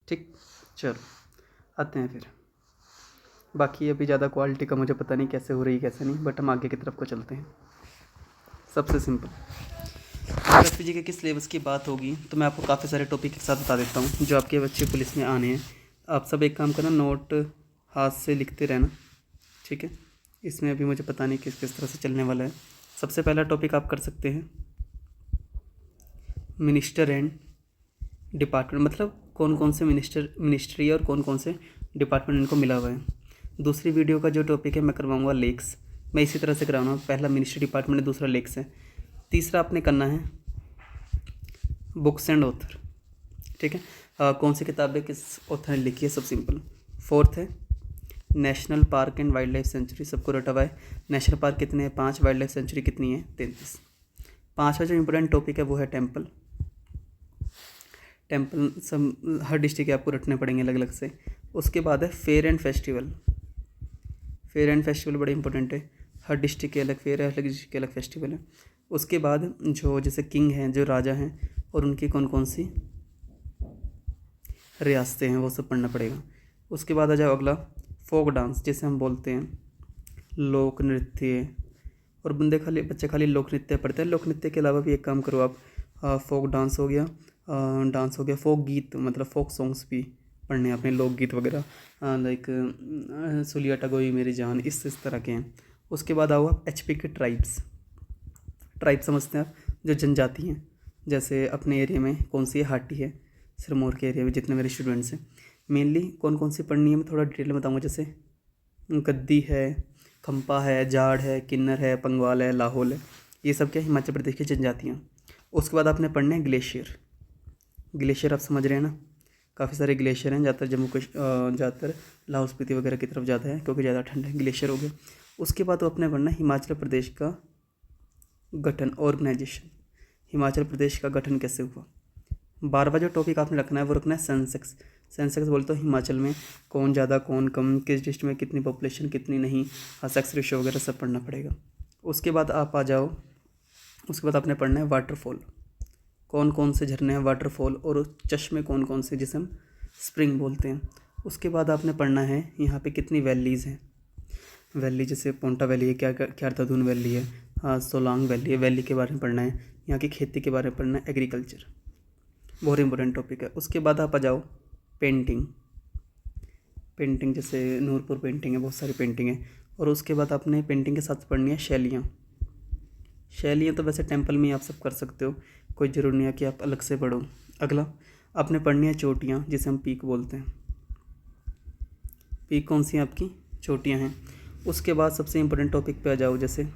ठीक, चलो आते हैं फिर। बाकी अभी ज़्यादा क्वालिटी का मुझे पता नहीं कैसे हो रही है कैसे नहीं, बट हम आगे की तरफ को चलते हैं। सबसे सिंपल अगर एसपीजी के सिलेबस की बात होगी तो मैं आपको काफ़ी सारे टॉपिक के साथ बता देता हूँ जो आपके बच्चे पुलिस में आने हैं। आप सब एक काम करना, नोट हाथ से लिखते रहना, ठीक है। इसमें अभी मुझे पता नहीं किस किस तरह से चलने वाला है। सबसे पहला टॉपिक आप कर सकते हैं मिनिस्टर एंड डिपार्टमेंट, मतलब कौन कौन से मिनिस्ट्री और कौन कौन से डिपार्टमेंट इनको मिला हुआ है। दूसरी वीडियो का जो टॉपिक है मैं करवाऊँगा लेक्स, मैं इसी तरह से कराऊँगा। पहला मिनिस्ट्री डिपार्टमेंट है, दूसरा लेक्स है। तीसरा आपने करना है बुक्स एंड ऑथर, ठीक है। कौन सी किताबें किस ऑथर ने लिखी है, सब सिंपल। फोर्थ है national park and wild life sanctuary, सबको रटा हुआ है। नेशनल पार्क कितने हैं 5, वाइल्ड लाइफ सेंचुरी कितनी है 33। पाँचवा जो इंपॉर्टेंट टॉपिक है वो है टेम्पल। सब हर डिस्ट्रिक्ट के आपको रटने पड़ेंगे अलग अलग से। उसके बाद है fair and festival. Fair and festival बड़े इंपॉर्टेंट है, हर डिस्ट्रिक्ट के अलग फेयर है, अलग डिस्ट्रिक्ट के अलग फेस्टिवल है। उसके बाद जो जैसे किंग हैं, जो राजा हैं और उनकी कौन कौन सी रियासतें हैं वो सब पढ़ना पड़ेगा। उसके बाद आ जाओ अगला फोक डांस, जिसे हम बोलते हैं लोक नृत्य। और बच्चे खाली लोक नृत्य पढ़ते हैं। लोक नृत्य के अलावा भी एक काम करो आप, फोक डांस हो गया, फोक गीत मतलब फोक सॉन्ग्स भी पढ़ने हैं अपने, लोकगीत वगैरह, लाइक सुलिया टगोई मेरी जान, इस तरह के हैं। उसके बाद आओ आप एचपी के ट्राइब्स समझते हैं आप, जो जनजाति हैं। जैसे अपने एरिया में कौन सी हाटी है, सिरमौर के एरिया में जितने मेरे स्टूडेंट्स हैं, मेनली कौन कौन सी पढ़नी है मैं थोड़ा डिटेल में बताऊँगा। जैसे गद्दी है, खंपा है, जाड़ है, किन्नर है, पंगवाल है, लाहौल है, ये सब क्या हिमाचल प्रदेश की जनजातियाँ। उसके बाद आपने पढ़ना है ग्लेशियर आप समझ रहे हैं ना, काफ़ी सारे ग्लेशियर हैं, ज़्यादातर लाहौल स्पीति वगैरह की तरफ ज़्यादा है क्योंकि ज़्यादा ठंड है, ग्लेशियर हो गया। उसके बाद तो अपने पढ़ना है हिमाचल प्रदेश का गठन, ऑर्गेनाइजेशन, हिमाचल प्रदेश का गठन कैसे हुआ। 12वां जो टॉपिक आपने रखना है वो रखना है सेंसेक्स बोलते हो हिमाचल में कौन ज़्यादा कौन कम, किस डिस्ट्रिक्ट में कितनी पॉपुलेशन कितनी नहीं, सेक्स रेशियो वगैरह सब पढ़ना पड़ेगा। उसके बाद आप आ जाओ, उसके बाद आपने पढ़ना है वाटरफॉल, कौन कौन से झरने हैं वाटरफॉल, और चश्मे कौन कौन से जिसे हम स्प्रिंग बोलते हैं। उसके बाद आपने पढ़ना है यहाँ पे कितनी वैलीज़ हैं। वैली जैसे पोंटा वैली है, क्या दादून वैली है, सोलांग वैली है, वैली के बारे में पढ़ना है। यहाँ की खेती के बारे में पढ़ना है, एग्रीकल्चर, बहुत इंपॉर्टेंट टॉपिक है। उसके बाद आप आ जाओ पेंटिंग जैसे नूरपुर पेंटिंग है, बहुत सारी पेंटिंग है। और उसके बाद आपने पेंटिंग के साथ पढ़नी है शैलियाँ तो वैसे टेम्पल में ही आप सब कर सकते हो, कोई ज़रूरी नहीं है कि आप अलग से पढ़ो। अगला आपने पढ़नी है चोटियाँ, जिसे हम पीक बोलते हैं। पीक कौन सी हैं आपकी, चोटियाँ हैं। उसके बाद सबसे इम्पोर्टेंट टॉपिक पे आ जाओ, जैसे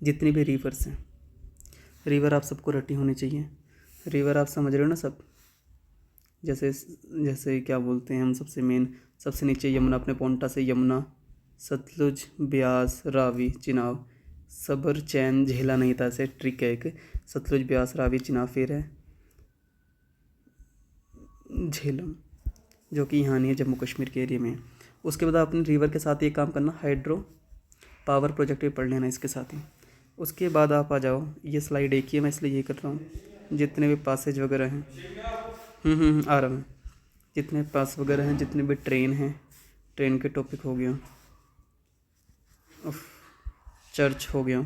जितनी भी रिवर्स हैं, रिवर आप सबको रटी होनी चाहिए। रिवर आप समझ रहे हो ना सब, जैसे क्या बोलते हैं हम, सबसे मेन सबसे नीचे यमुना, अपने पोंटा से यमुना, सतलुज, ब्यास, रावी, चिनाब, सबर, चैन, झेला नहीं था, ऐसे ट्रिक है एक, सतलुज, ब्यास, रावी, चिनाब, फिर है झेलम जो कि यहाँ नहीं है, जम्मू कश्मीर के एरिया में है। उसके बाद आपने रिवर के साथ ये काम करना, हाइड्रो पावर प्रोजेक्ट भी पढ़ लेना इसके साथ ही। उसके बाद आप आ जाओ, ये स्लाइड एक ही है मैं इसलिए ये कर रहा हूँ, जितने भी पासेज वगैरह हैं आ रहा है, जितने पास वगैरह हैं, जितने भी ट्रेन हैं, ट्रेन के टॉपिक हो गया, चर्च हो गया,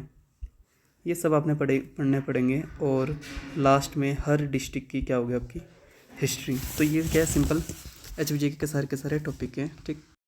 ये सब आपने पढ़ने पड़ेंगे। और लास्ट में हर डिस्ट्रिक्ट की क्या हो गया आपकी हिस्ट्री। तो ये क्या है, सिंपल एचबीजे के सारे टॉपिक हैं, ठीक।